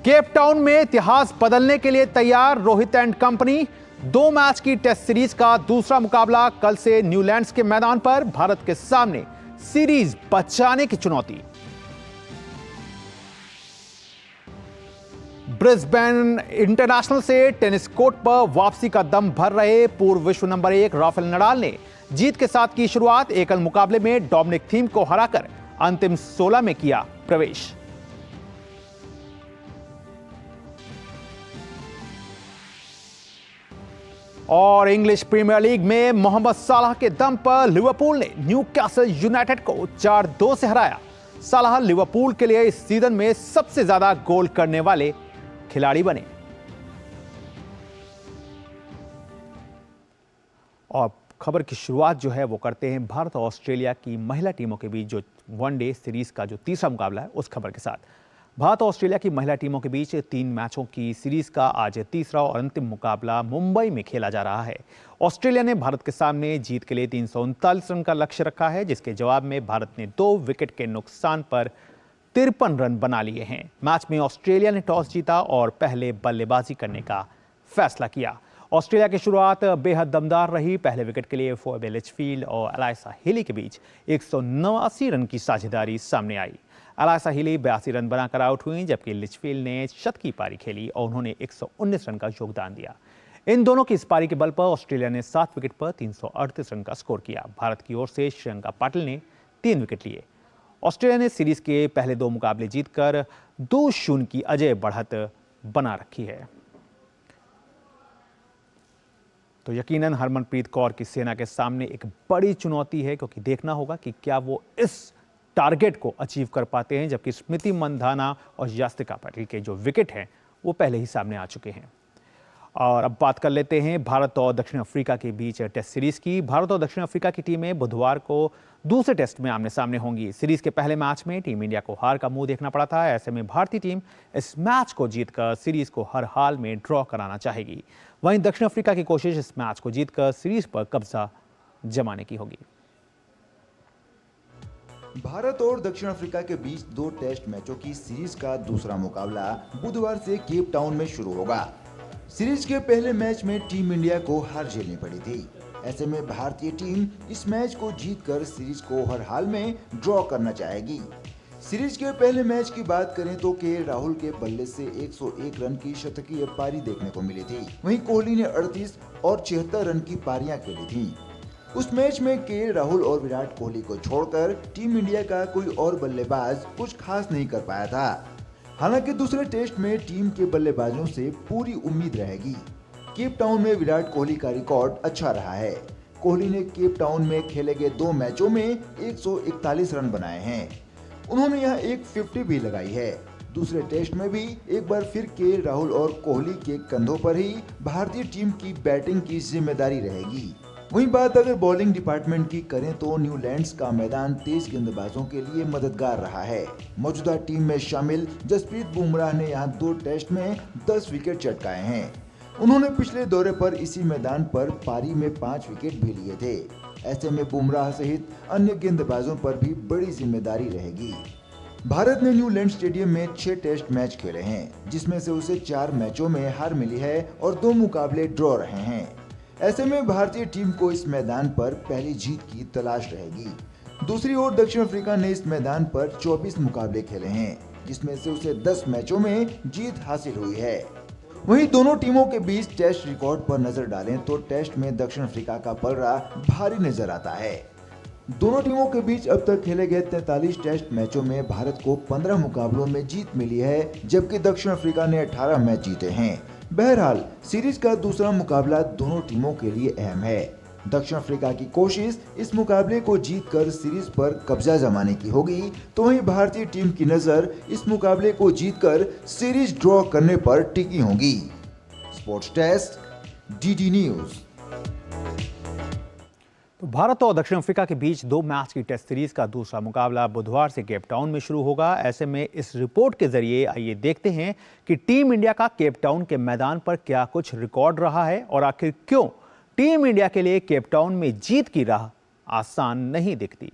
Cape Town में इतिहास बदलने के लिए तैयार रोहित एंड कंपनी। 2 मैच की टेस्ट सीरीज का दूसरा मुकाबला कल से न्यूलैंड्स के मैदान पर। भारत के सामने सीरीज बचाने की चुनौती। ब्रिस्बेन इंटरनेशनल से टेनिस कोर्ट पर वापसी का दम भर रहे पूर्व विश्व नंबर 1 राफेल नडाल ने जीत के साथ की शुरुआत। एकल मुकाबले में डोमिनिक थीम को हराकर अंतिम 16 में किया प्रवेश। और इंग्लिश प्रीमियर लीग में मोहम्मद सालाह के दम पर लिवरपूल ने न्यूकासल यूनाइटेड को 4-2 से हराया। सालाह लिवरपूल के लिए इस सीजन में सबसे ज्यादा गोल करने वाले खिलाड़ी बने। और खबर की शुरुआत जो है वो करते हैं भारत और ऑस्ट्रेलिया की महिला टीमों के बीच जो वनडे सीरीज का जो तीसरा मुकाबला है उस खबर के साथ। भारत और ऑस्ट्रेलिया की महिला टीमों के बीच 3 मैचों की सीरीज का आज तीसरा और अंतिम मुकाबला मुंबई में खेला जा रहा है। ऑस्ट्रेलिया ने भारत के सामने जीत के लिए 339 रन का लक्ष्य रखा है, जिसके जवाब में भारत ने 2 विकेट के नुकसान पर 53 रन बना लिए हैं। मैच में ऑस्ट्रेलिया ने टॉस जीता और पहले बल्लेबाजी करने का फैसला किया। ऑस्ट्रेलिया की शुरुआत बेहद दमदार रही। पहले विकेट के लिए फोएबे लिचफील्ड और एलाइसा हिली के बीच 189 रन की साझेदारी सामने आई। एलाइसा हिली 82 रन बनाकर आउट हुई, जबकि लिचफील्ड ने शत की पारी खेली और उन्होंने 119 रन का योगदान दिया। इन दोनों की इस पारी के बल पर ऑस्ट्रेलिया ने 7 विकेट पर 338 रन का स्कोर किया। भारत की ओर से श्रेयंका पाटिल ने 3 विकेट लिए। ऑस्ट्रेलिया ने सीरीज के पहले 2 मुकाबले जीतकर 2-0 की अजेय बढ़त बना रखी है। तो यकीनन हरमनप्रीत कौर की सेना के सामने एक बड़ी चुनौती है, क्योंकि देखना होगा कि क्या वो इस टारगेट को अचीव कर पाते हैं, जबकि स्मृति मंधाना और यास्तिका पाटिल के जो विकेट हैं वो पहले ही सामने आ चुके हैं। और अब बात कर लेते हैं भारत और दक्षिण अफ्रीका के बीच टेस्ट सीरीज की। भारत और दक्षिण अफ्रीका की टीमें बुधवार को दूसरे टेस्ट में आमने सामने होंगी। सीरीज के पहले मैच में टीम इंडिया को हार का मुंह देखना पड़ा था। ऐसे में भारतीय टीम इस मैच को जीतकर सीरीज को हर हाल में ड्रॉ कराना चाहेगी। वहीं दक्षिण अफ्रीका की कोशिश इस मैच को जीतकर सीरीज पर कब्जा जमाने की होगी। भारत और दक्षिण अफ्रीका के बीच 2 टेस्ट मैचों की सीरीज का दूसरा मुकाबला बुधवार से केप टाउन में शुरू होगा। सीरीज के पहले मैच में टीम इंडिया को हार झेलनी पड़ी थी। ऐसे में भारतीय टीम इस मैच को जीतकर सीरीज को हर हाल में ड्रॉ करना चाहेगी। सीरीज के पहले मैच की बात करें तो केएल राहुल के बल्ले से 101 रन की शतकीय पारी देखने को मिली थी। वहीं कोहली ने 38 और 76 रन की पारियां खेली थी। उस मैच में केएल राहुल और विराट कोहली को छोड़कर टीम इंडिया का कोई और बल्लेबाज कुछ खास नहीं कर पाया था। हालांकि दूसरे टेस्ट में टीम के बल्लेबाजों से पूरी उम्मीद रहेगी। केप टाउन में विराट कोहली का रिकॉर्ड अच्छा रहा है। कोहली ने केप टाउन में खेले गए 2 मैचों में 141 रन बनाए हैं। उन्होंने यहाँ एक 50 भी लगाई है। दूसरे टेस्ट में भी एक बार फिर केएल राहुल और कोहली के कंधों पर ही भारतीय टीम की बैटिंग की जिम्मेदारी रहेगी। वहीं बात अगर बॉलिंग डिपार्टमेंट की करें तो न्यूलैंड्स का मैदान तेज गेंदबाजों के लिए मददगार रहा है। मौजूदा टीम में शामिल जसप्रीत बुमराह ने यहां 2 टेस्ट में 10 विकेट चटकाए हैं। उन्होंने पिछले दौरे पर इसी मैदान पर पारी में 5 विकेट भी लिए थे। ऐसे में बुमराह सहित अन्य गेंदबाजों पर भी बड़ी जिम्मेदारी रहेगी। भारत ने न्यूलैंड स्टेडियम में 6 टेस्ट मैच खेले हैं, जिसमें से उसे 4 मैचों में हार मिली है और 2 मुकाबले ड्रॉ रहे हैं। ऐसे में भारतीय टीम को इस मैदान पर पहली जीत की तलाश रहेगी। दूसरी ओर दक्षिण अफ्रीका ने इस मैदान पर 24 मुकाबले खेले हैं, जिसमें से उसे 10 मैचों में जीत हासिल हुई है। वहीं दोनों टीमों के बीच टेस्ट रिकॉर्ड पर नजर डालें तो टेस्ट में दक्षिण अफ्रीका का पलड़ा भारी नजर आता है। दोनों टीमों के बीच अब तक खेले गए 43 टेस्ट मैचों में भारत को 15 मुकाबलों में जीत मिली है, जबकि दक्षिण अफ्रीका ने 18 मैच जीते हैं। बहरहाल सीरीज का दूसरा मुकाबला दोनों टीमों के लिए अहम है। दक्षिण अफ्रीका की कोशिश इस मुकाबले को जीतकर सीरीज पर कब्जा जमाने की होगी, तो वहीं भारतीय टीम की नजर इस मुकाबले को जीतकर सीरीज ड्रॉ करने पर टिकी होगी। Sports desk, DD news. तो भारत और दक्षिण अफ्रीका के बीच 2 मैच की टेस्ट सीरीज का दूसरा मुकाबला बुधवार से केप टाउन में शुरू होगा। ऐसे में इस रिपोर्ट के जरिए आइए देखते हैं कि टीम इंडिया का केप टाउन के मैदान पर क्या कुछ रिकॉर्ड रहा है और आखिर क्यों टीम इंडिया के लिए केप टाउन में जीत की राह आसान नहीं दिखती।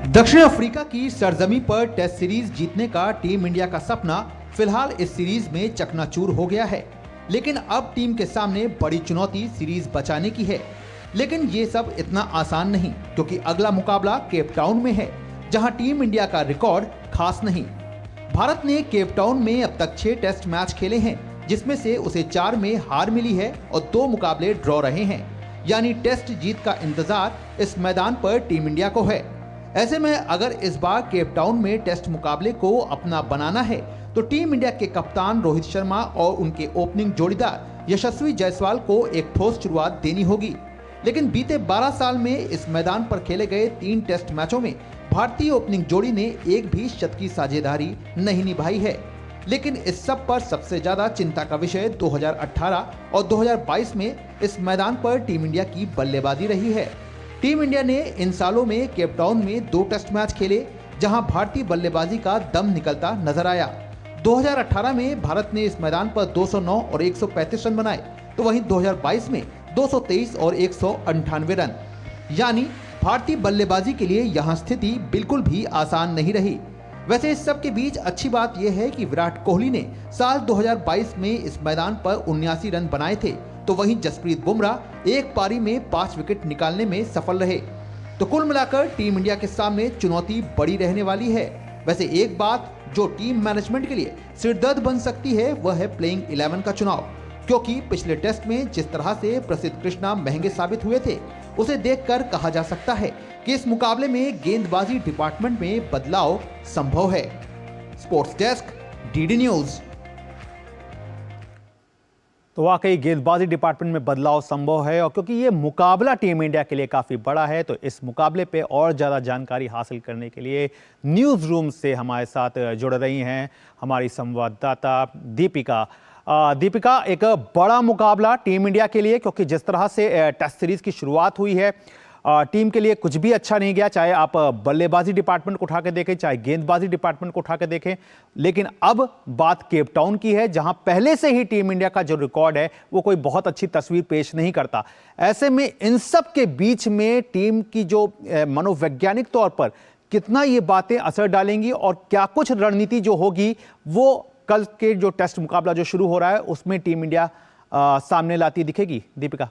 दक्षिण अफ्रीका की सरजमी पर टेस्ट सीरीज जीतने का टीम इंडिया का सपना फिलहाल इस सीरीज में चकनाचूर हो गया है, लेकिन अब टीम के सामने बड़ी चुनौती सीरीज बचाने की है। लेकिन ये सब इतना आसान नहीं, क्योंकि अगला मुकाबला केप टाउन में है, जहां टीम इंडिया का रिकॉर्ड खास नहीं। भारत ने केप टाउन में अब तक 6 टेस्ट मैच खेले हैं, जिसमें से उसे 4 में हार मिली है और 2 मुकाबले ड्रॉ रहे हैं। यानी टेस्ट जीत का इंतजार इस मैदान पर टीम इंडिया को है। ऐसे में अगर इस बार केप टाउन में टेस्ट मुकाबले को अपना बनाना है, तो टीम इंडिया के कप्तान रोहित शर्मा और उनके ओपनिंग जोड़ीदार यशस्वी जायसवाल को एक ठोस शुरुआत देनी होगी। लेकिन बीते 12 साल में इस मैदान पर खेले गए 3 टेस्ट मैचों में भारतीय ओपनिंग जोड़ी ने एक भी शत की साझेदारी नहीं निभाई है। लेकिन इस सब पर सबसे ज्यादा चिंता का विषय 2018 और 2022 में इस मैदान पर टीम इंडिया की बल्लेबाजी रही है। टीम इंडिया ने इन सालों में केप टाउन में 2 टेस्ट मैच खेले, जहां भारतीय बल्लेबाजी का दम निकलता नजर आया। 2018 में भारत ने इस मैदान पर 209 और 135 रन बनाए, तो वहीं 2022 में 223 और 198 रन। यानी भारतीय बल्लेबाजी के लिए यहां स्थिति बिल्कुल भी आसान नहीं रही। वैसे इस सब के बीच अच्छी बात यह है कि विराट कोहली ने साल 2022 में इस मैदान पर 79 रन बनाए थे, तो वहीं जसप्रीत बुमराह एक पारी में 5 विकेट निकालने में सफल रहे। तो कुल मिलाकर टीम इंडिया के सामने चुनौती बड़ी रहने वाली है। वैसे एक बात जो टीम मैनेजमेंट के लिए सिरदर्द बन सकती है, वह है प्लेइंग 11 का चुनाव, क्योंकि पिछले टेस्ट में जिस तरह से प्रसिद्ध कृष्णा महंगे साबित हुए थे, उसे देखकर कहा जा सकता है कि इस मुकाबले में गेंदबाजी डिपार्टमेंट में बदलाव संभव है। Sports desk, DD news. तो वाकई गेंदबाजी डिपार्टमेंट में बदलाव संभव है, और क्योंकि ये मुकाबला टीम इंडिया के लिए काफ़ी बड़ा है, तो इस मुकाबले पे और ज़्यादा जानकारी हासिल करने के लिए न्यूज़ रूम से हमारे साथ जुड़ रही हैं हमारी संवाददाता दीपिका। दीपिका, एक बड़ा मुकाबला टीम इंडिया के लिए, क्योंकि जिस तरह से टेस्ट सीरीज़ की शुरुआत हुई है, टीम के लिए कुछ भी अच्छा नहीं गया, चाहे आप बल्लेबाजी डिपार्टमेंट को उठा के देखें, चाहे गेंदबाजी डिपार्टमेंट को उठा के देखें। लेकिन अब बात केप टाउन की है, जहां पहले से ही टीम इंडिया का जो रिकॉर्ड है वो कोई बहुत अच्छी तस्वीर पेश नहीं करता। ऐसे में इन सब के बीच में टीम की जो मनोवैज्ञानिक तौर पर कितना ये बातें असर डालेंगी, और क्या कुछ रणनीति जो होगी वो कल के जो टेस्ट मुकाबला जो शुरू हो रहा है उसमें टीम इंडिया सामने लाती दिखेगी? दीपिका,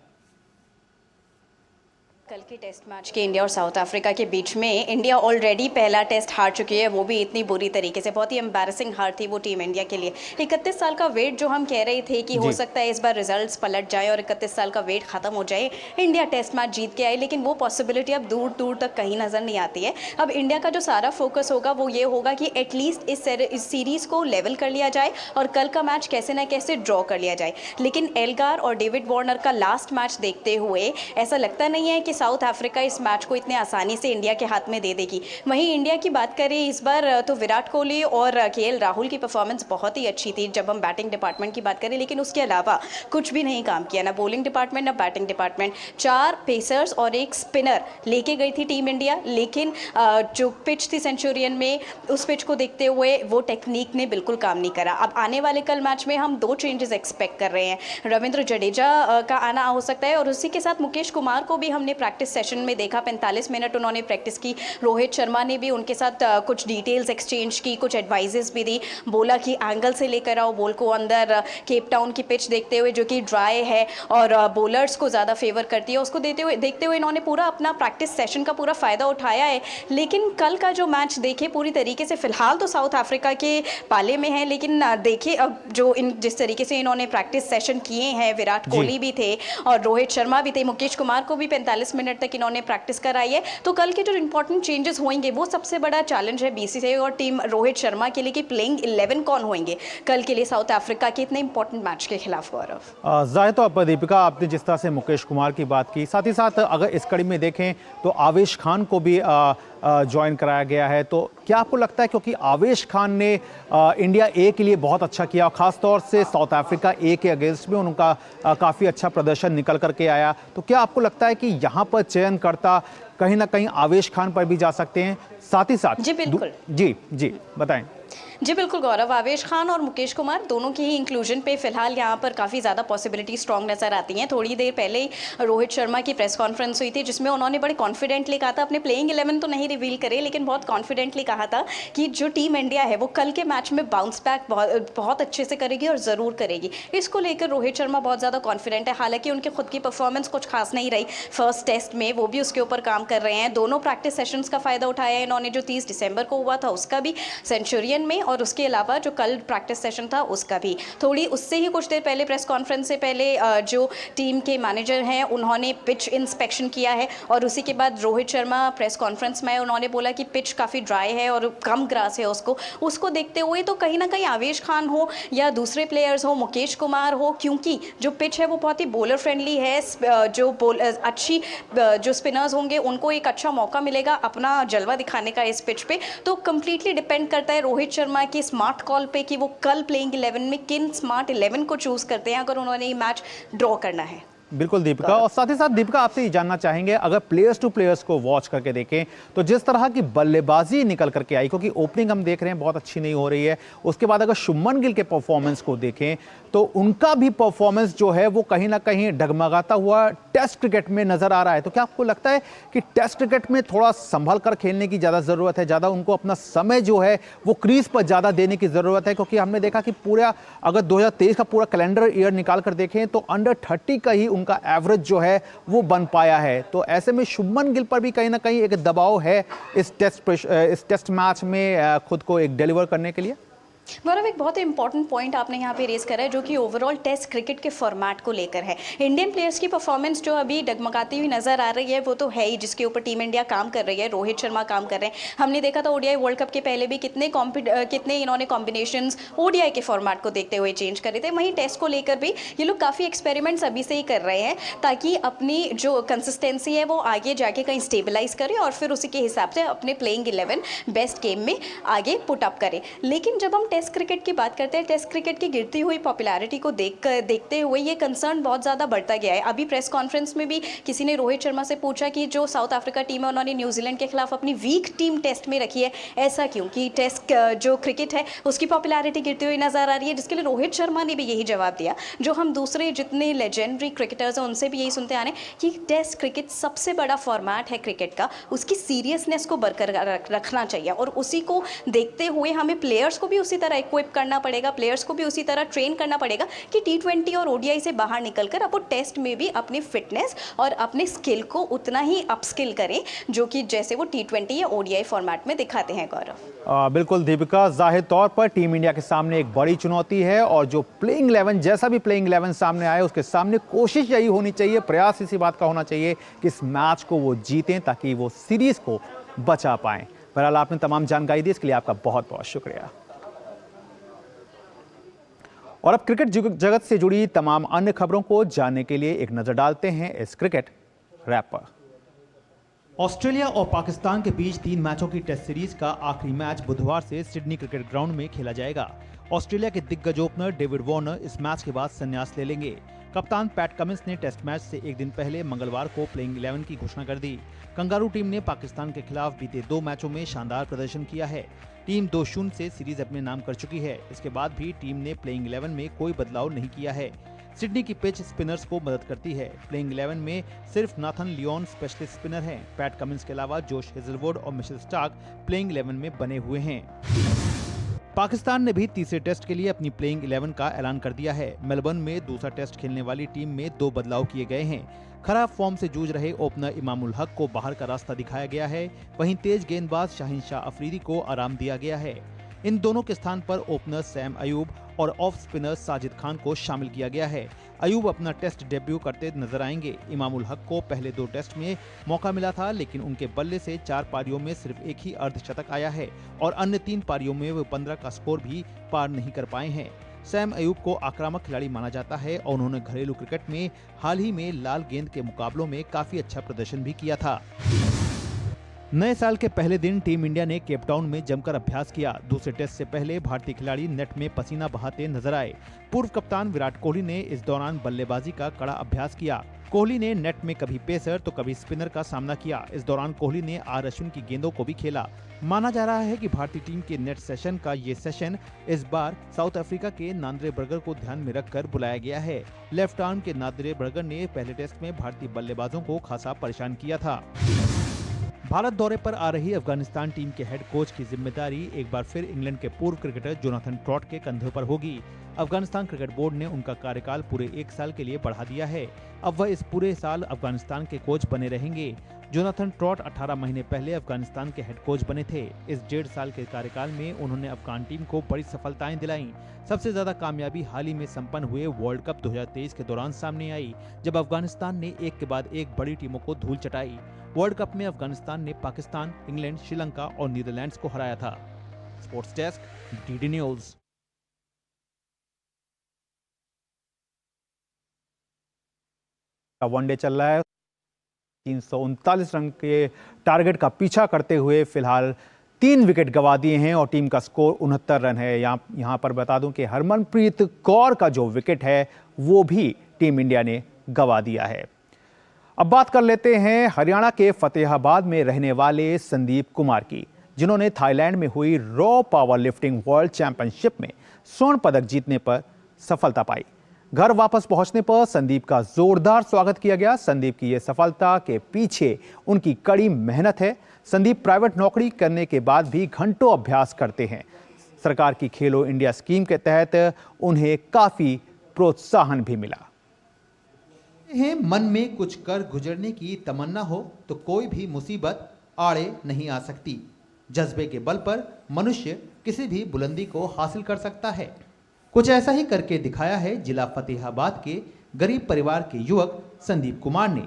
कल के टेस्ट मैच के इंडिया और साउथ अफ्रीका के बीच में इंडिया ऑलरेडी पहला टेस्ट हार चुकी है, वो भी इतनी बुरी तरीके से। बहुत ही एम्बैरेसिंग हार थी वो टीम इंडिया के लिए। 31 साल का वेट जो हम कह रहे थे कि हो सकता है इस बार रिजल्ट्स पलट जाए और 31 साल का वेट खत्म हो जाए, इंडिया टेस्ट मैच जीत के आए, लेकिन वो पॉसिबिलिटी अब दूर दूर तक कहीं नजर नहीं आती है। अब इंडिया का जो सारा फोकस होगा वो ये होगा कि एटलीस्ट इस सीरीज को लेवल कर लिया जाए और कल का मैच कैसे ना कैसे ड्रॉ कर लिया जाए। लेकिन एल्गार और डेविड वार्नर का लास्ट मैच देखते हुए ऐसा लगता नहीं है कि साउथ अफ्रीका इस मैच को इतने आसानी से इंडिया के हाथ में दे देगी। वहीं इंडिया की बात करें इस बार, तो विराट कोहली और केएल राहुल की परफॉर्मेंस बहुत ही अच्छी थी जब हम बैटिंग डिपार्टमेंट की बात करें, लेकिन उसके अलावा कुछ भी नहीं काम किया, ना बॉलिंग डिपार्टमेंट ना बैटिंग डिपार्टमेंट। 4 पेसर्स और एक स्पिनर लेके गई थी टीम इंडिया, लेकिन जो पिच थी सेंचुरियन में, उस पिच को देखते हुए वो टेक्निक ने बिल्कुल काम नहीं करा। अब आने वाले कल मैच में हम 2 चेंजेस एक्सपेक्ट कर रहे हैं। रविंद्र जडेजा का आना हो सकता है, और उसी के साथ मुकेश कुमार को भी हमने प्रैक्टिस सेशन में देखा, 45 मिनट उन्होंने प्रैक्टिस की। रोहित शर्मा ने भी उनके साथ कुछ डिटेल्स एक्सचेंज की, कुछ एडवाइजेस भी दी, बोला कि एंगल से लेकर आओ बॉल को अंदर, केप टाउन की पिच देखते हुए जो कि ड्राई है और बॉलर्स को ज़्यादा फेवर करती है, उसको देखते हुए इन्होंने पूरा अपना प्रैक्टिस सेशन का पूरा फ़ायदा उठाया है। लेकिन कल का जो मैच देखे पूरी तरीके से, फिलहाल तो साउथ अफ्रीका के पाले में है, लेकिन देखे अब जो जिस तरीके से इन्होंने प्रैक्टिस सेशन किए हैं, विराट कोहली भी थे और रोहित शर्मा भी थे, मुकेश कुमार को भी 45 मिनट तक इन्होंने प्रैक्टिस कराई है। तो कल के जो इंपॉर्टेंट चेंजेस होंगे वो सबसे बड़ा चैलेंज है बीसीसीआई और टीम रोहित शर्मा के लिए कि प्लेइंग 11 कौन होंगे कल के लिए साउथ अफ्रीका के इतने इंपॉर्टेंट मैच के खिलाफ। गौरव, जाहिर तौर पर दीपिका, आपने जिस तरह से मुकेश कुमार की बात की, साथ ही साथ अगर इस कड़ी में देखें तो आवेश खान को भी ज्वाइन कराया गया है, तो क्या आपको लगता है, क्योंकि आवेश खान ने इंडिया ए के लिए बहुत अच्छा किया, खासतौर से साउथ अफ्रीका ए के अगेंस्ट में उनका काफ़ी अच्छा प्रदर्शन निकल करके आया, तो क्या आपको लगता है कि यहाँ पर चयनकर्ता कहीं ना कहीं आवेश खान पर भी जा सकते हैं? साथ ही साथ जी बिल्कुल, जी बताएं। जी बिल्कुल गौरव, आवेश खान और मुकेश कुमार दोनों की ही इंक्लूजन पे फिलहाल यहाँ पर काफ़ी ज़्यादा पॉसिबिलिटी स्ट्रॉन्ग नज़र आती हैं। थोड़ी देर पहले ही रोहित शर्मा की प्रेस कॉन्फ्रेंस हुई थी जिसमें उन्होंने बड़े कॉन्फिडेंटली कहा था, अपने प्लेइंग 11 तो नहीं रिवील करे लेकिन बहुत कॉन्फिडेंटली कहा था कि जो टीम इंडिया है वो कल के मैच में बाउंस बैक बहुत अच्छे से करेगी और ज़रूर करेगी। इसको लेकर रोहित शर्मा बहुत ज़्यादा कॉन्फिडेंट है। हालांकि उनकी खुद की परफॉर्मेंस कुछ खास नहीं रही फर्स्ट टेस्ट में, वो भी उसके ऊपर काम कर रहे हैं। दोनों प्रैक्टिस सेशंस का फ़ायदा उठाया है इन्होंने, जो 30 दिसंबर को हुआ था उसका भी सेंचुरियन में, और उसके अलावा जो कल प्रैक्टिस सेशन था उसका भी। थोड़ी उससे ही कुछ देर पहले प्रेस कॉन्फ्रेंस से पहले जो टीम के मैनेजर हैं उन्होंने पिच इंस्पेक्शन किया है और उसी के बाद रोहित शर्मा प्रेस कॉन्फ्रेंस में उन्होंने बोला कि पिच काफ़ी ड्राई है और कम ग्रास है उसको देखते हुए तो कहीं ना कहीं आवेश खान हो या दूसरे प्लेयर्स हो, मुकेश कुमार हो, क्योंकि जो पिच है वो बहुत ही बॉलर फ्रेंडली है, जो अच्छी जो स्पिनर्स होंगे उनको एक अच्छा मौका मिलेगा अपना जलवा दिखाने का इस पिच पे। तो कंप्लीटली डिपेंड करता है रोहित शर्मा की स्मार्ट कॉल पे कि वो कल प्लेइंग 11 में किन स्मार्ट 11 को चूज करते हैं अगर उन्होंने ये मैच ड्रॉ करना है। बिल्कुल दीपिका, और साथ ही साथ दीपिका आपसे ये जानना चाहेंगे, अगर प्लेयर्स टू प्लेयर्स को वॉच करके देखें तो जिस तरह की बल्लेबाजी निकल करके आई, क्योंकि ओपनिंग हम देख रहे हैं बहुत अच्छी नहीं हो रही है, उसके बाद अगर शुभमन गिल के परफॉर्मेंस को देखें तो उनका भी परफॉर्मेंस जो है वो कहीं ना कहीं डगमगाता हुआ टेस्ट क्रिकेट में नजर आ रहा है। तो क्या आपको लगता है कि टेस्ट क्रिकेट में थोड़ा संभल कर खेलने की ज़्यादा ज़रूरत है, ज़्यादा उनको अपना समय जो है वो क्रीज पर ज़्यादा देने की ज़रूरत है? क्योंकि हमने देखा कि पूरा अगर 2023 का पूरा कैलेंडर ईयर निकाल कर देखें तो अंडर 30 का ही उनका एवरेज जो है वो बन पाया है। तो ऐसे में शुभमन गिल पर भी कहीं ना कहीं एक दबाव है इस टेस्ट मैच में खुद को एक डिलीवर करने के लिए। गौरव, एक बहुत इंपॉर्टेंट पॉइंट आपने यहाँ पे रेज करा है जो कि ओवरऑल टेस्ट क्रिकेट के फॉर्मेट को लेकर है। इंडियन प्लेयर्स की परफॉर्मेंस जो अभी डगमगाती हुई नजर आ रही है वो तो है ही, जिसके ऊपर टीम इंडिया काम कर रही है, रोहित शर्मा काम कर रहे हैं। हमने देखा था ओडीआई वर्ल्ड कप के पहले भी कितने इन्होंने कॉम्बिनेशंस ओडीआई के फॉर्मेट को देखते हुए चेंज करे थे। वहीं टेस्ट को लेकर भी ये लोग काफ़ी एक्सपेरिमेंट्स अभी से ही कर रहे हैं ताकि अपनी जो कंसिस्टेंसी है वो आगे जाके कहीं स्टेबलाइज करें और फिर उसी के हिसाब से अपने प्लेइंग 11 बेस्ट गेम में आगे पुट अप करें। लेकिन जब हम टेस्ट क्रिकेट की बात करते हैं, टेस्ट क्रिकेट की गिरती हुई पॉपुलैरिटी को देखते हुए ये कंसर्न बहुत ज़्यादा बढ़ता गया है। अभी प्रेस कॉन्फ्रेंस में भी किसी ने रोहित शर्मा से पूछा कि जो साउथ अफ्रीका टीम है उन्होंने न्यूजीलैंड के खिलाफ अपनी वीक टीम टेस्ट में रखी है, ऐसा क्यों? कि टेस्ट जो क्रिकेट है उसकी पॉपुलैरिटी गिरती हुई नजर आ रही है, जिसके लिए रोहित शर्मा ने भी यही जवाब दिया जो हम दूसरे जितने लेजेंडरी क्रिकेटर्स हैं उनसे भी यही सुनते आ रहे हैं कि टेस्ट क्रिकेट सबसे बड़ा फॉर्मेट है क्रिकेट का, उसकी सीरियसनेस को बरकरार रखना चाहिए और उसी को देखते हुए हमें प्लेयर्स को भी उसी तरह इक्विप करना पड़ेगा, प्लेयर्स को भी उसी तरह ट्रेन करना पड़ेगा कि T20 और ओडीआई से बाहर निकलकर अब वो टेस्ट में भी अपनी फिटनेस और अपने स्किल को उतना ही अपस्किल करें जो कि जैसे वो T20 या ओडीआई फॉर्मेट में दिखाते हैं। गौरव, बिल्कुल दीपिका, जाहिर तौर पर टीम इंडिया के सामने एक बड़ी चुनौती है और जो प्लेइंग 11 जैसा भी प्लेइंग 11 सामने आए उसके सामने कोशिश यही होनी चाहिए, प्रयास इसी बात का होना चाहिए कि इस मैच को वो जीतें ताकि वो सीरीज को बचा पाएं। बहरहाल आपने तमाम जानकारी दी, इसके लिए आपका बहुत बहुत शुक्रिया। और अब क्रिकेट जगत से जुड़ी तमाम अन्य खबरों को जानने के लिए एक नजर डालते हैं इस क्रिकेट रैप पर। ऑस्ट्रेलिया और पाकिस्तान के बीच 3 मैचों की टेस्ट सीरीज का आखिरी मैच बुधवार से सिडनी क्रिकेट ग्राउंड में खेला जाएगा। ऑस्ट्रेलिया के दिग्गज ओपनर डेविड वार्नर इस मैच के बाद संन्यास ले लेंगे। कप्तान पैट कमिंस ने टेस्ट मैच से एक दिन पहले मंगलवार को प्लेइंग 11 की घोषणा कर दी। कंगारू टीम ने पाकिस्तान के खिलाफ बीते 2 मैचों में शानदार प्रदर्शन किया है। टीम 2-0 से सीरीज अपने नाम कर चुकी है। इसके बाद भी टीम ने प्लेइंग 11 में कोई बदलाव नहीं किया है। सिडनी की पिच स्पिनर्स को मदद करती है। प्लेइंग 11 में सिर्फ नाथन लियोन स्पेशलिस्ट स्पिनर हैं। पैट कमिंस के अलावा जोश हेजलवुड और मिशेल स्टार्क प्लेइंग 11 में बने हुए हैं। पाकिस्तान ने भी तीसरे टेस्ट के लिए अपनी प्लेइंग 11 का ऐलान कर दिया है। मेलबर्न में दूसरा टेस्ट खेलने वाली टीम में 2 बदलाव किए गए हैं। खराब फॉर्म से जूझ रहे ओपनर इमामुल हक को बाहर का रास्ता दिखाया गया है, वहीं तेज गेंदबाज शाहीन शाह अफरीदी को आराम दिया गया है। इन दोनों के स्थान पर ओपनर सैम अयूब और ऑफ स्पिनर साजिद खान को शामिल किया गया है। अयूब अपना टेस्ट डेब्यू करते नजर आएंगे। इमामुल हक को पहले 2 टेस्ट में मौका मिला था, लेकिन उनके बल्ले से 4 पारियों में सिर्फ एक ही अर्धशतक आया है और अन्य 3 पारियों में वे 15 का स्कोर भी पार नहीं कर पाए हैं। सैम अयूब को आक्रामक खिलाड़ी माना जाता है और उन्होंने घरेलू क्रिकेट में हाल ही में लाल गेंद के मुकाबलों में काफी अच्छा प्रदर्शन भी किया था। नए साल के पहले दिन टीम इंडिया ने केप टाउन में जमकर अभ्यास किया। दूसरे टेस्ट से पहले भारतीय खिलाड़ी नेट में पसीना बहाते नजर आए। पूर्व कप्तान विराट कोहली ने इस दौरान बल्लेबाजी का कड़ा अभ्यास किया। कोहली ने नेट में कभी पेसर तो कभी स्पिनर का सामना किया। इस दौरान कोहली ने आर अश्विन की गेंदों को भी खेला। माना जा रहा है कि भारतीय टीम के नेट सेशन का ये सेशन इस बार साउथ अफ्रीका के नांद्रे बर्गर को ध्यान में रखकर बुलाया गया है। लेफ्ट आर्म के नांद्रे बर्गर ने पहले टेस्ट में भारतीय बल्लेबाजों को खासा परेशान किया था। भारत दौरे पर आ रही अफगानिस्तान टीम के हेड कोच की जिम्मेदारी एक बार फिर इंग्लैंड के पूर्व क्रिकेटर जोनाथन ट्रॉट के कंधों पर होगी। अफगानिस्तान क्रिकेट बोर्ड ने उनका कार्यकाल पूरे 1 साल के लिए बढ़ा दिया है। अब वह इस पूरे साल अफगानिस्तान के कोच बने रहेंगे। जोनाथन ट्रॉट 18 महीने पहले अफगानिस्तान के हेड कोच बने थे। इस 1.5 साल के कार्यकाल में उन्होंने अफगान टीम को बड़ी सफलताएं दिलाईं। सबसे ज्यादा कामयाबी हाल ही में संपन्न हुए वर्ल्ड कप 2023 के दौरान सामने आई, जब अफगानिस्तान ने एक के बाद एक बड़ी टीमों को धूल चटाई। वर्ल्ड कप में अफगानिस्तान ने पाकिस्तान, इंग्लैंड, श्रीलंका और नीदरलैंड्स को हराया था। Sports desk, DD news. One day चल रहा है। 339 रन के टारगेट का पीछा करते हुए फिलहाल 3 विकेट गंवा दिए हैं और टीम का स्कोर 69 रन है। यहाँ पर बता दूं कि हरमनप्रीत कौर का जो विकेट है वो भी टीम इंडिया ने गंवा दिया है। अब बात कर लेते हैं हरियाणा के फतेहाबाद में रहने वाले संदीप कुमार की, जिन्होंने थाईलैंड में हुई raw power lifting world championship में स्वर्ण पदक जीतने पर सफलता पाई। घर वापस पहुंचने पर संदीप का जोरदार स्वागत किया गया। संदीप की यह सफलता के पीछे उनकी कड़ी मेहनत है। संदीप प्राइवेट नौकरी करने के बाद भी घंटों अभ्यास करते हैं। सरकार की खेलो इंडिया स्कीम के तहत उन्हें काफी प्रोत्साहन भी मिला है। मन में कुछ कर गुजरने की तमन्ना हो तो कोई भी मुसीबत आड़े नहीं आ सकती। जज्बे के बल पर मनुष्य किसी भी बुलंदी को हासिल कर सकता है। कुछ ऐसा ही करके दिखाया है जिला फतेहाबाद के गरीब परिवार के युवक संदीप कुमार ने।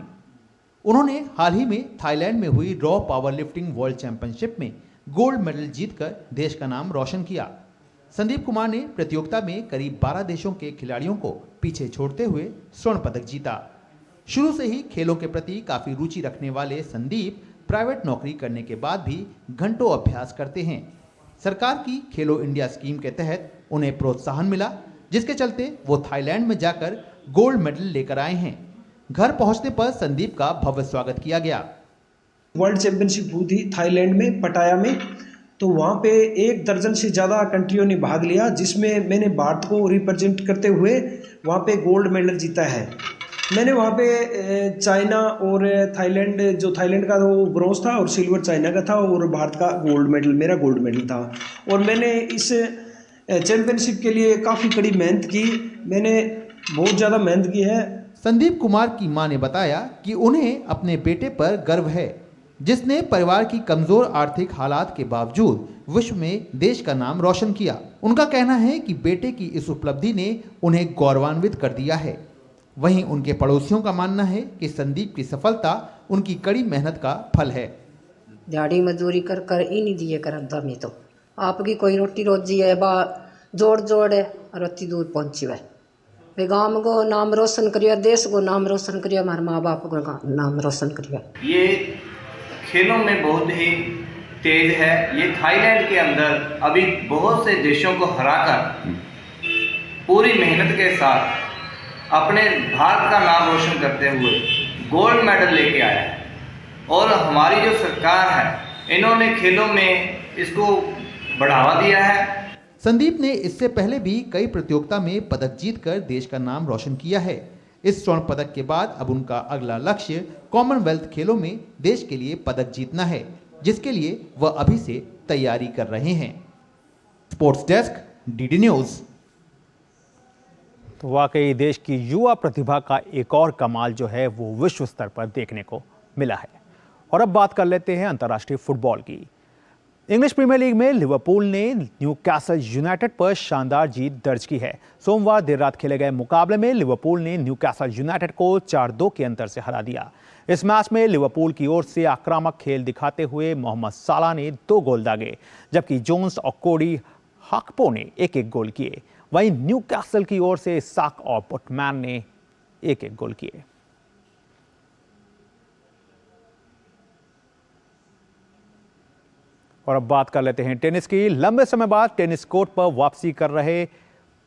उन्होंने हाल ही में थाईलैंड में हुई raw power lifting world championship में गोल्ड मेडल जीतकर देश का नाम रोशन किया। संदीप कुमार ने प्रतियोगिता में करीब 12 देशों के खिलाड़ियों को पीछे छोड़ते हुए स्वर्ण पदक जीता। शुरू से ही खेलों के प्रति काफी रुचि रखने वाले संदीप प्राइवेट नौकरी करने के बाद भी घंटों अभ्यास करते हैं। सरकार की खेलो इंडिया स्कीम के तहत उन्हें प्रोत्साहन मिला, जिसके चलते वो थाईलैंड में जाकर गोल्ड मेडल लेकर आए हैं। घर पहुंचने पर संदीप का भव्य स्वागत किया गया। वर्ल्ड चैंपियनशिप हुई थी थाईलैंड में, पटाया में, तो वहाँ पे 1 दर्जन से ज़्यादा कंट्रियों ने भाग लिया, जिसमें मैंने भारत को रिप्रेजेंट करते हुए वहाँ पे गोल्ड मेडल जीता है। मैंने वहाँ पे चाइना और थाईलैंड, जो थाईलैंड का वो ब्रोंज था और सिल्वर चाइना का था, और भारत का गोल्ड मेडल, मेरा गोल्ड मेडल था। और मैंने इस चैंपियनशिप के लिए काफ़ी कड़ी मेहनत की, मैंने बहुत ज़्यादा मेहनत की है। संदीप कुमार की मां ने बताया कि उन्हें अपने बेटे पर गर्व है, जिसने परिवार की कमजोर आर्थिक हालात के बावजूद विश्व में देश का नाम रोशन किया। उनका कहना है कि बेटे की इस उपलब्धि ने उन्हें गौरवान्वित कर दिया है। वहीं उनके पड़ोसियों का मानना है कि संदीप की सफलता उनकी कड़ी मेहनत का फल है। दिहाड़ी मजदूरी कर कर ही नहीं दिए कर में तो आपकी कोई रोटी रोजी है बा जोड़ जोड़ है और अति दूर पहुंची है। वे गांव को नाम रोशन करिए, देश को नाम रोशन करिए, हमारे माँ बाप को नाम रोशन करिए। ये खेलों में बहुत ही तेज है। ये थाईलैंड के अंदर अभी बहुत से देशों को हराकर पूरी मेहनत के साथ अपने भारत का नाम रोशन करते हुए गोल्ड मेडल लेके आया है। और हमारी जो सरकार है, इन्होंने खेलों में इसको बढ़ावा दिया है। संदीप ने इससे पहले भी कई प्रतियोगिता में पदक जीतकर देश का नाम रोशन किया है। इस स्वर्ण पदक के बाद अब उनका अगला लक्ष्य कॉमनवेल्थ खेलों में देश के लिए पदक जीतना है, जिसके लिए वह अभी से तैयारी कर रहे हैं। Sports desk, DD news. तो वाकई देश की युवा प्रतिभा का एक और कमाल जो है वो विश्व स्तर पर देखने को मिला है। और अब बात कर लेते हैं अंतर्राष्ट्रीय फुटबॉल की। इंग्लिश प्रीमियर लीग में लिवरपूल ने न्यूकैसल यूनाइटेड पर शानदार जीत दर्ज की है। सोमवार देर रात खेले गए मुकाबले में लिवरपूल ने न्यूकैसल यूनाइटेड को 4-2 के अंतर से हरा दिया। इस मैच में लिवरपूल की ओर से आक्रामक खेल दिखाते हुए मोहम्मद सालाह ने 2 गोल दागे, जबकि जोन्स और कोडी हाक्पो ने 1-1 गोल किए। वहीं न्यूकैसल की ओर से साक और पुटमैन ने 1-1 गोल किए। और अब बात कर लेते हैं टेनिस की। लंबे समय बाद टेनिस कोर्ट पर वापसी कर रहे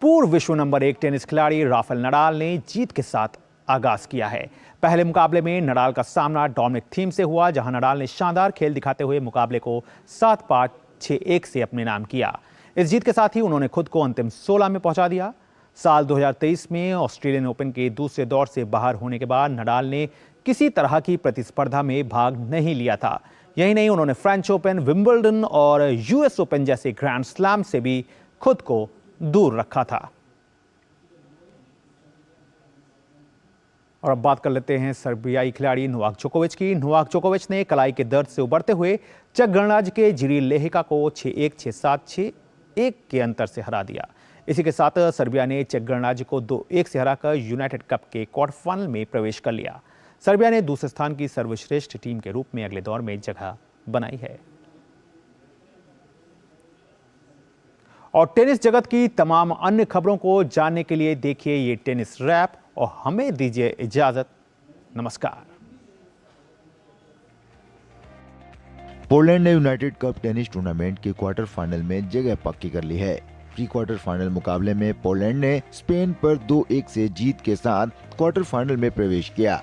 पूर्व विश्व नंबर 1 टेनिस खिलाड़ी राफेल नडाल ने जीत के साथ आगाज किया है। पहले मुकाबले में नडाल का सामना डोमिनिक थीम से हुआ, जहां नडाल ने शानदार खेल दिखाते हुए मुकाबले को 7-5, 6-1 से अपने नाम किया। इस जीत के साथ ही उन्होंने खुद को अंतिम 16 में पहुंचा दिया। साल 2023 में ऑस्ट्रेलियन ओपन के दूसरे दौर से बाहर होने के बाद नडाल ने किसी तरह की प्रतिस्पर्धा में भाग नहीं लिया था। यही नहीं, उन्होंने फ्रेंच ओपन, विंबलडन और यूएस ओपन जैसे ग्रैंड स्लैम से भी खुद को दूर रखा था। और अब बात कर लेते हैं सर्बियाई खिलाड़ी नोवाक जोकोविच की। नोवाक जोकोविच ने कलाई के दर्द से उबरते हुए चेक गणराज्य के जिरिल लेहिका को 6-1, 6-7, 6-1 के अंतर से हरा दिया। इसी के साथ सर्बिया ने चेक गणराज्य को 2-1 से हराकर यूनाइटेड कप के क्वार्टर फाइनल में प्रवेश कर लिया। सर्बिया ने दूसरे स्थान की सर्वश्रेष्ठ टीम के रूप में अगले दौर में जगह बनाई है। और टेनिस जगत की तमाम अन्य खबरों को जानने के लिए देखिए ये टेनिस रैप और हमें दीजिए इजाजत। नमस्कार। पोलैंड ने यूनाइटेड कप टेनिस टूर्नामेंट के क्वार्टर फाइनल में जगह पक्की कर ली है। प्री क्वार्टर फाइनल मुकाबले में पोलैंड ने स्पेन पर 2-1 से जीत के साथ क्वार्टर फाइनल में प्रवेश किया।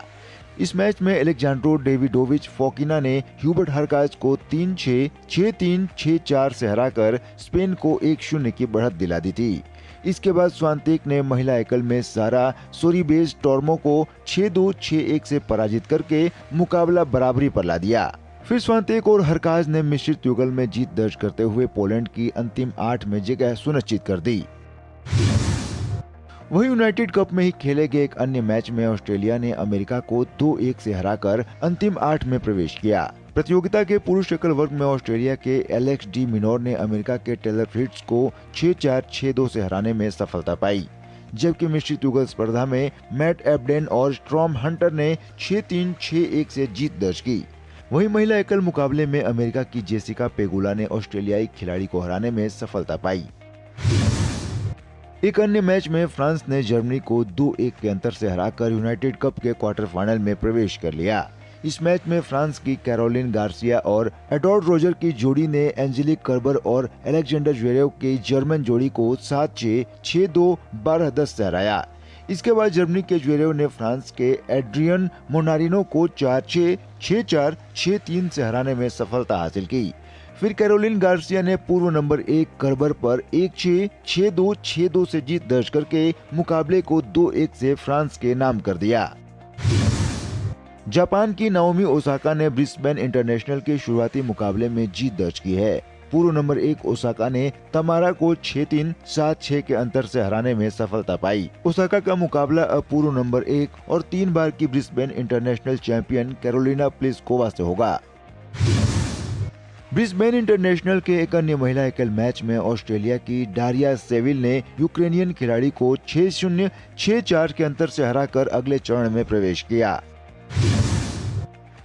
इस मैच में एलेक्जेंड्रो डेविडोविच फोकिना ने ह्यूबर्ट हरकाज को 3-6, 6-3, 6-4 से हराकर स्पेन को 1-0 की बढ़त दिला दी थी। इसके बाद स्वांतेक ने महिला एकल में सारा सोरिबेज टॉर्मो को 6-2, 6-1 से पराजित करके मुकाबला बराबरी पर ला दिया। फिर स्वांतेक और हरकाज ने मिश्रित युगल में जीत दर्ज करते हुए पोलैंड की अंतिम 8 में जगह सुनिश्चित कर दी। वहीं यूनाइटेड कप में ही खेले गए एक अन्य मैच में ऑस्ट्रेलिया ने अमेरिका को 2-1 से हराकर अंतिम 8 में प्रवेश किया। प्रतियोगिता के पुरुष एकल वर्ग में ऑस्ट्रेलिया के एलेक्स डी मिनोर ने अमेरिका के टेलर फ्रिट्ज को 6-4, 6-2 से हराने में सफलता पाई, जबकि मिश्रित युगल स्पर्धा में मैट एब्डेन और स्ट्रॉम हंटर ने 6-3, 6-1 से जीत दर्ज की। वहीं महिला एकल मुकाबले में अमेरिका की जेसिका पेगुला ने ऑस्ट्रेलियाई खिलाड़ी को हराने में सफलता पाई। एक अन्य मैच में फ्रांस ने जर्मनी को 2-1 के अंतर से हराकर यूनाइटेड कप के क्वार्टर फाइनल में प्रवेश कर लिया। इस मैच में फ्रांस की कैरोलिन गार्सिया और एडोर्ड रोजर की जोड़ी ने एंजेलिक कर्बर और अलेक्जेंडर ज्वेरेव की जर्मन जोड़ी को 7-6, 6-2, 12-10 से हराया। इसके बाद जर्मनी के ज्वेरेव ने फ्रांस के एड्रियन मोनारिनो को 4-6, 6-4, 6-3 से हराने में सफलता हासिल की। फिर कैरोलिन गार्सिया ने पूर्व नंबर 1 कर्बर पर 1-6, 6-2, 6-2 से जीत दर्ज करके मुकाबले को 2-1 से फ्रांस के नाम कर दिया। जापान की नाओमी ओसाका ने ब्रिस्बेन इंटरनेशनल के शुरुआती मुकाबले में जीत दर्ज की है। पूर्व नंबर 1 ओसाका ने तमारा को 6-3, 7-6 के अंतर से हराने में सफलता पाई। ओसाका का मुकाबला अब पूर्व नंबर 1 और 3 बार की Brisbane international champion Karolina Pliskova से होगा। ब्रिस्बेन इंटरनेशनल के एक अन्य महिला एकल मैच में ऑस्ट्रेलिया की डारिया सेविल ने यूक्रेनियन खिलाड़ी को 6-0, 6-4 के अंतर से हराकर अगले चरण में प्रवेश किया।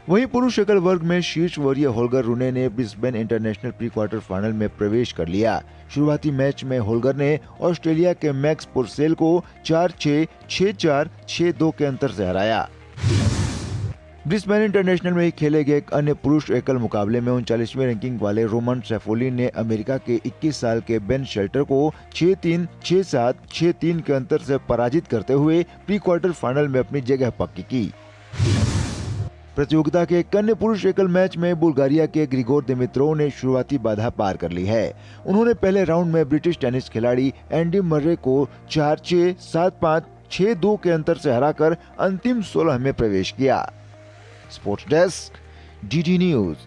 वहीं पुरुष एकल वर्ग में शीर्ष वरीय होल्गर रूने ने Brisbane international pre quarter final में प्रवेश कर लिया। शुरुआती मैच में होल्गर ने ऑस्ट्रेलिया के मैक्स पुरसेल को 4-6, 6-4, 6-2 के अंतर से हराया। ब्रिस्बेन इंटरनेशनल में ही खेले गए एक अन्य पुरुष एकल मुकाबले में 39वें रैंकिंग वाले रोमन सैफोली ने अमेरिका के 21 साल के बेन शेल्टर को 6-3, 6-7, 6-3 के अंतर से पराजित करते हुए प्री क्वार्टर फाइनल में अपनी जगह पक्की की। प्रतियोगिता के एक अन्य पुरुष एकल मैच में बुल्गारिया के ग्रिगोर दिमित्रोव ने शुरुआती बाधा पार कर ली है। उन्होंने पहले राउंड में ब्रिटिश टेनिस खिलाड़ी एंडी मर्रे को 4-6, 7-5, 6-2 के अंतर से हराकर अंतिम 16 में प्रवेश किया। Sports desk, DD news.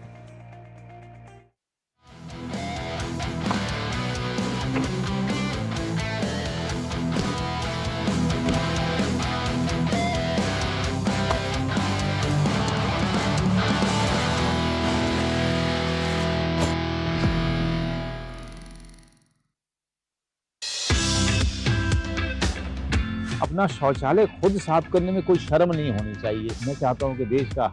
अपना शौचालय खुद साफ करने में कोई शर्म नहीं होनी चाहिए। मैं चाहता हूं कि देश का